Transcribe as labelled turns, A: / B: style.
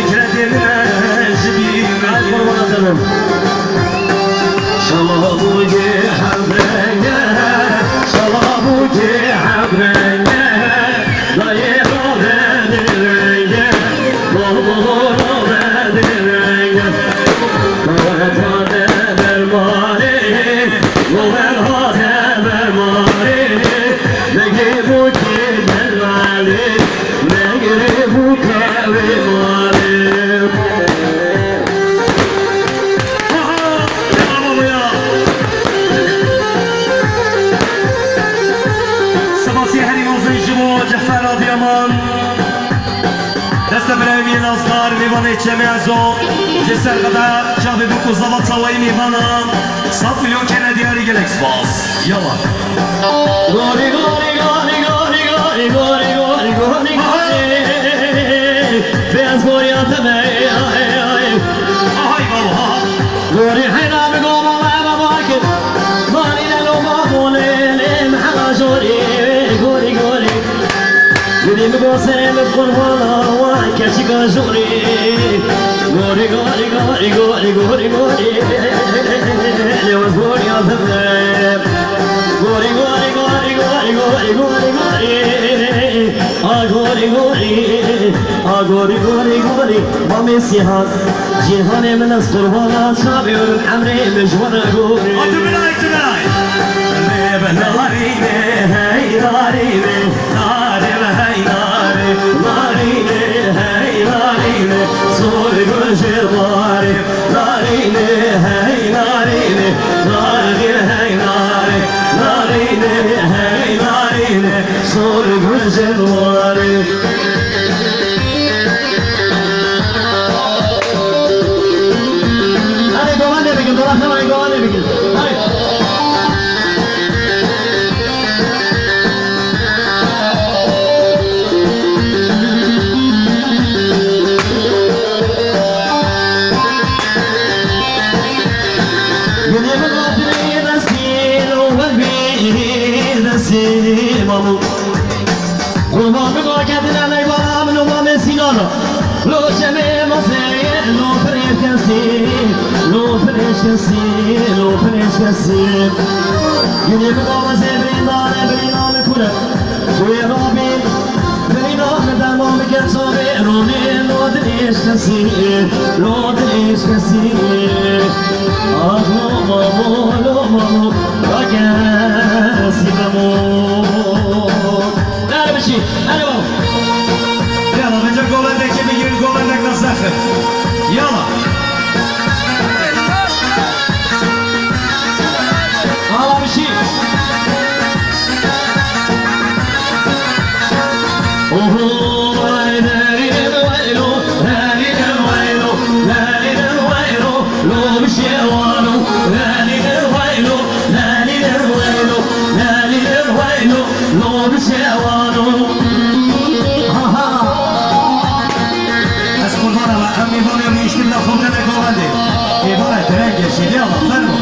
A: fikredilmez bir
B: kurban
A: şalabu cehabrenge şalabu cehabrenge dayı rovedirenge boğulu rovedirenge Lovet hade vermari Lovet hade vermari Negi bu kibervali Negi bu kevimali جعفر آدیامان دست برای نازدار میوانه چه میازو جسر قدر جاوی بکو زبط سوایی میوانا 100 میلیون کنه دیاری گلکس باز یالا گوری گوری گوری گوری گوری گوری گوری گوری گوری بیاز گوری آتمه آهای بابا گوری حینا بگو بابا باکر مانی للو مامونه محلا جوری گوری گوری Guri mi gosem kurwana wa kachi ka jori Gori gori gori gori gori gori Le was gori azamne Gori gori gori gori gori gori gori A gori gori A gori gori gori Mami sihat Cihane min az kurwana Şabiyorum amri mecvana gori Atu bilay tülay Lebe narine hey narine Narine hey narine hey narine Zor gözü var Narine hey narine Narine hey narine Narine hey narine Zor gözü var Hadi dolan ne begin dolan hemen dolan ne begin Hadi Kurban bir vakitine ne var mı var mesilana Lo şeme maseye lo preşkesi Lo preşkesi lo preşkesi Yine bir kova sebrindane briname kure Kuye Rabbim briname derman bir kez sobe Roni lo preşkesi Lo preşkesi Ah lo mamu Vakesi bemu Hadi bakalım. Yalla bence golendeki bir gün golendek nasıl akır? Yalla. Hala bir şey. Oho aynerin vaylo, aynerin vaylo, aynerin vaylo, lo bir şey vaylo, aynerin vaylo, aynerin vaylo, aynerin vaylo, lo bir şey vaylo. Ami voglio mi istimla fondene golandi. E vai, terenge, si diamo, fermo.